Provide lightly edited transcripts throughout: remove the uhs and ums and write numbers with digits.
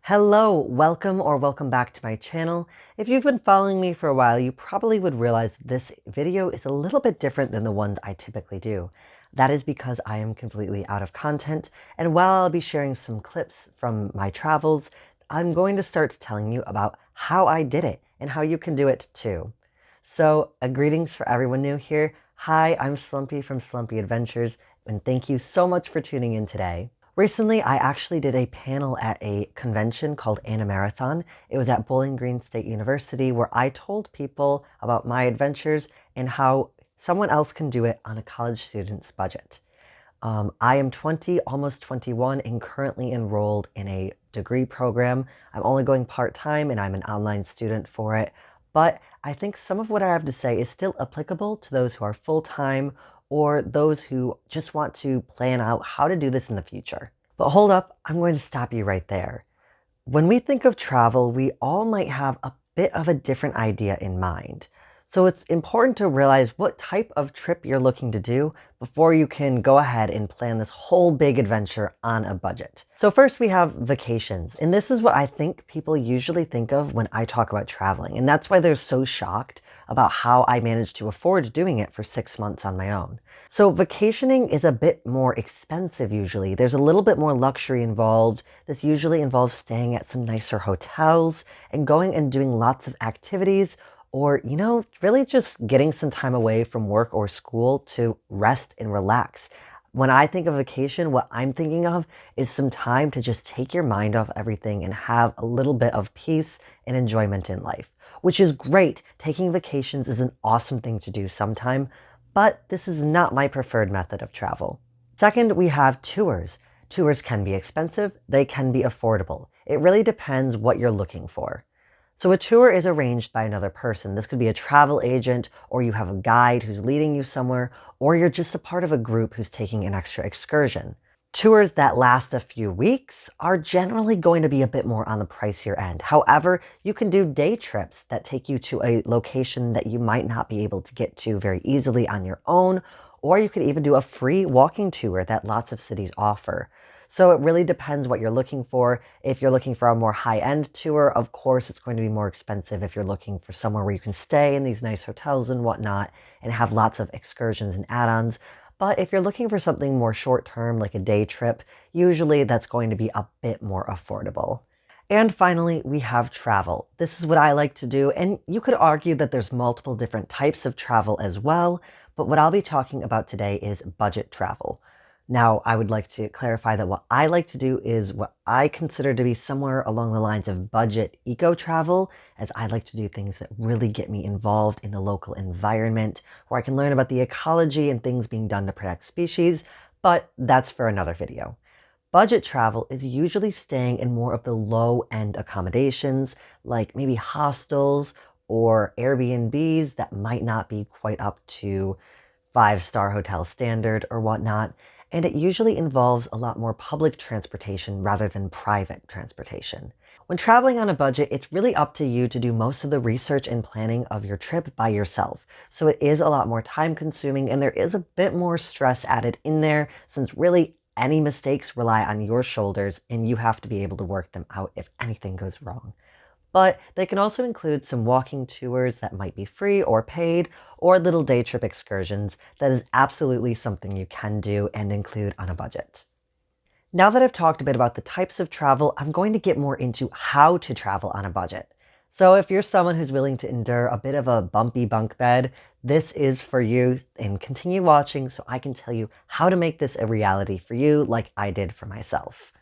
Hello, welcome back to my channel. If you've been following me for a while, you probably would realize that this video is a little bit different than the ones I typically do. That is because I am completely out of content, and while I'll be sharing some clips from my travels, I'm going to start telling you about how I did it and how you can do it too. So, greetings for everyone new here. Hi, I'm Slumpy from Slumpy Adventures, and thank you so much for tuning in today. Recently, I actually did a panel at a convention called Animarathon. It was at Bowling Green State University where I told people about my adventures and how someone else can do it on a college student's budget. I am 20, almost 21, and currently enrolled in a degree program. I'm only going part-time and I'm an online student for it. But I think some of what I have to say is still applicable to those who are full-time or those who just want to plan out how to do this in the future. But hold up, I'm going to stop you right there. When we think of travel, we all might have a bit of a different idea in mind. So it's important to realize what type of trip you're looking to do before you can go ahead and plan this whole big adventure on a budget. So first we have vacations, and this is what I think people usually think of when I talk about traveling, and that's why they're so shocked about how I managed to afford doing it for 6 months on my own. So vacationing is a bit more expensive usually. There's a little bit more luxury involved. This usually involves staying at some nicer hotels and going and doing lots of activities or, really just getting some time away from work or school to rest and relax. When I think of vacation, what I'm thinking of is some time to just take your mind off everything and have a little bit of peace and enjoyment in life, which is great. Taking vacations is an awesome thing to do sometime, but this is not my preferred method of travel. Second, we have tours. Tours can be expensive, they can be affordable. It really depends what you're looking for. So a tour is arranged by another person. This could be a travel agent, or you have a guide who's leading you somewhere, or you're just a part of a group who's taking an extra excursion. Tours that last a few weeks are generally going to be a bit more on the pricier end. However, you can do day trips that take you to a location that you might not be able to get to very easily on your own, or you could even do a free walking tour that lots of cities offer. So it really depends what you're looking for. If you're looking for a more high-end tour, of course, it's going to be more expensive if you're looking for somewhere where you can stay in these nice hotels and whatnot and have lots of excursions and add-ons. But if you're looking for something more short-term, like a day trip, usually that's going to be a bit more affordable. And finally, we have travel. This is what I like to do, and you could argue that there's multiple different types of travel as well, but what I'll be talking about today is budget travel. Now, I would like to clarify that what I like to do is what I consider to be somewhere along the lines of budget eco travel, as I like to do things that really get me involved in the local environment, where I can learn about the ecology and things being done to protect species, but that's for another video. Budget travel is usually staying in more of the low-end accommodations, like maybe hostels or Airbnbs that might not be quite up to five-star hotel standard or whatnot, and it usually involves a lot more public transportation rather than private transportation. When traveling on a budget, it's really up to you to do most of the research and planning of your trip by yourself. So it is a lot more time consuming and there is a bit more stress added in there since really any mistakes rely on your shoulders and you have to be able to work them out if anything goes wrong. But they can also include some walking tours that might be free or paid, or little day trip excursions. That is absolutely something you can do and include on a budget. Now that I've talked a bit about the types of travel, I'm going to get more into how to travel on a budget. So if you're someone who's willing to endure a bit of a bumpy bunk bed, this is for you, and continue watching so I can tell you how to make this a reality for you like I did for myself.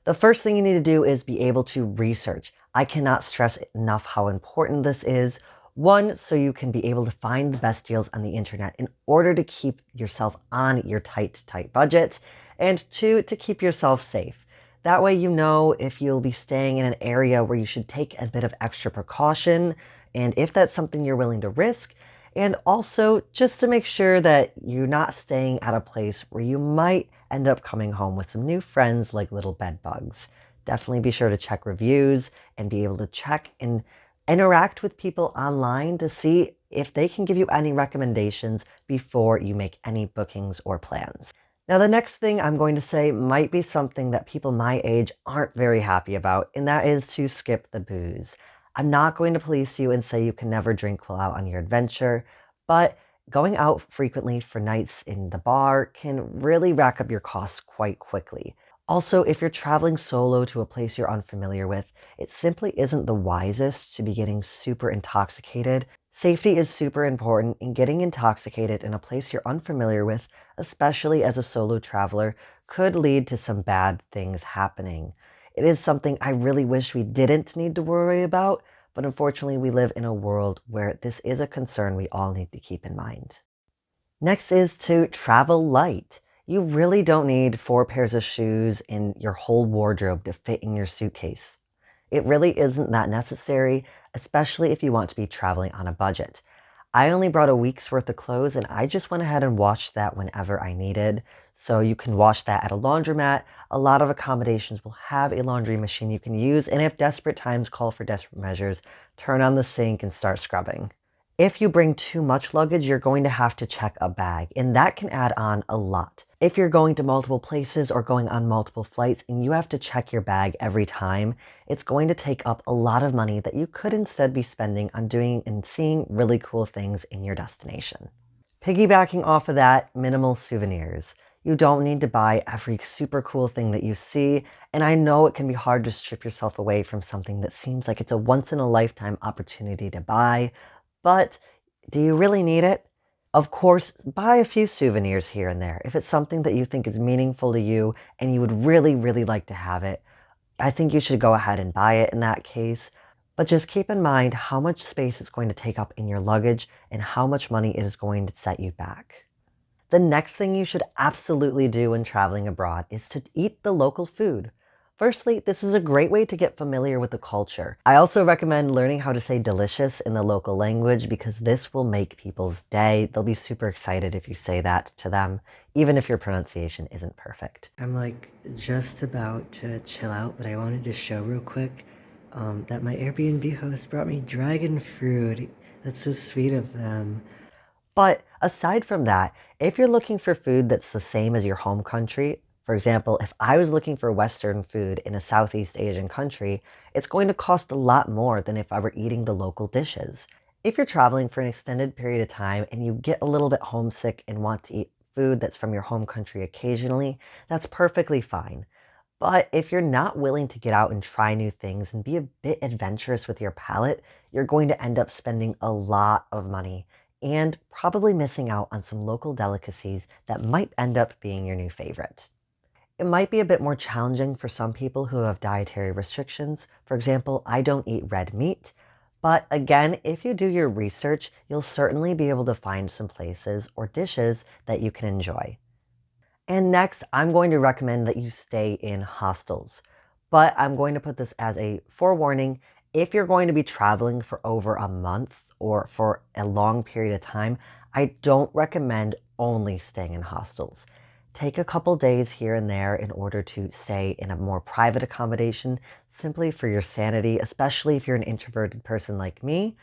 The first thing you need to do is be able to research. I cannot stress enough how important this is. One, so you can be able to find the best deals on the internet in order to keep yourself on your tight budget. And two, to keep yourself safe. That way you know if you'll be staying in an area where you should take a bit of extra precaution, and if that's something you're willing to risk. And also just to make sure that you're not staying at a place where you might end up coming home with some new friends like little bed bugs. Definitely be sure to check reviews and be able to check and interact with people online to see if they can give you any recommendations before you make any bookings or plans. Now, the next thing I'm going to say might be something that people my age aren't very happy about, and that is to skip the booze. I'm not going to police you and say you can never drink while out on your adventure, but going out frequently for nights in the bar can really rack up your costs quite quickly. Also, if you're traveling solo to a place you're unfamiliar with, it simply isn't the wisest to be getting super intoxicated. Safety is super important, and getting intoxicated in a place you're unfamiliar with, especially as a solo traveler, could lead to some bad things happening. It is something I really wish we didn't need to worry about, but unfortunately, we live in a world where this is a concern we all need to keep in mind. Next is to travel light. You really don't need 4 pairs of shoes in your whole wardrobe to fit in your suitcase. It really isn't that necessary, especially if you want to be traveling on a budget. I only brought a week's worth of clothes and I just went ahead and washed that whenever I needed. So you can wash that at a laundromat. A lot of accommodations will have a laundry machine you can use, and if desperate times call for desperate measures, turn on the sink and start scrubbing. If you bring too much luggage, you're going to have to check a bag, and that can add on a lot. If you're going to multiple places or going on multiple flights and you have to check your bag every time, it's going to take up a lot of money that you could instead be spending on doing and seeing really cool things in your destination. Piggybacking off of that, minimal souvenirs. You don't need to buy every super cool thing that you see, and I know it can be hard to strip yourself away from something that seems like it's a once in a lifetime opportunity to buy, but do you really need it? Of course, buy a few souvenirs here and there. If it's something that you think is meaningful to you and you would really, really like to have it, I think you should go ahead and buy it in that case. But just keep in mind how much space it's going to take up in your luggage and how much money it is going to set you back. The next thing you should absolutely do when traveling abroad is to eat the local food. Firstly, this is a great way to get familiar with the culture. I also recommend learning how to say delicious in the local language because this will make people's day. They'll be super excited if you say that to them, even if your pronunciation isn't perfect. I'm like just about to chill out, but I wanted to show real quick that my Airbnb host brought me dragon fruit. That's so sweet of them. But aside from that, if you're looking for food that's the same as your home country, for example, if I was looking for Western food in a Southeast Asian country, it's going to cost a lot more than if I were eating the local dishes. If you're traveling for an extended period of time and you get a little bit homesick and want to eat food that's from your home country occasionally, that's perfectly fine. But if you're not willing to get out and try new things and be a bit adventurous with your palate, you're going to end up spending a lot of money and probably missing out on some local delicacies that might end up being your new favorite. It might be a bit more challenging for some people who have dietary restrictions. For example, I don't eat red meat. But again, if you do your research, you'll certainly be able to find some places or dishes that you can enjoy. And next, I'm going to recommend that you stay in hostels. But I'm going to put this as a forewarning. If you're going to be traveling for over a month or for a long period of time, I don't recommend only staying in hostels. Take a couple days here and there in order to stay in a more private accommodation, simply for your sanity, especially if you're an introverted person like me.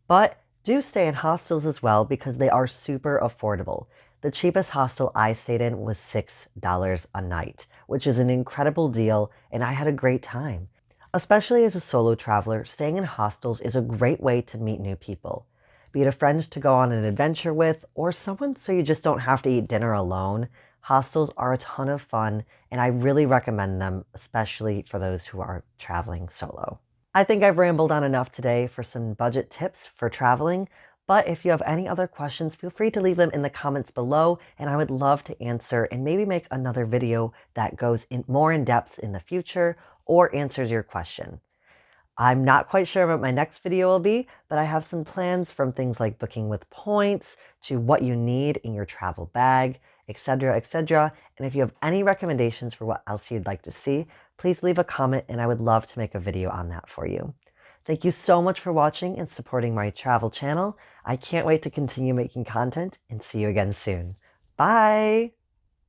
But do stay in hostels as well because they are super affordable. The cheapest hostel I stayed in was $6 a night, which is an incredible deal, and I had a great time. Especially as a solo traveler, staying in hostels is a great way to meet new people. Be it a friend to go on an adventure with, or someone so you just don't have to eat dinner alone. Hostels are a ton of fun, and I really recommend them, especially for those who are traveling solo. I think I've rambled on enough today for some budget tips for traveling, but if you have any other questions, feel free to leave them in the comments below, and I would love to answer and maybe make another video that goes in more in depth in the future or answers your question. I'm not quite sure what my next video will be, but I have some plans from things like booking with points to what you need in your travel bag, etc., etc. And if you have any recommendations for what else you'd like to see, please leave a comment and I would love to make a video on that for you. Thank you so much for watching and supporting my travel channel. I can't wait to continue making content and see you again soon. Bye!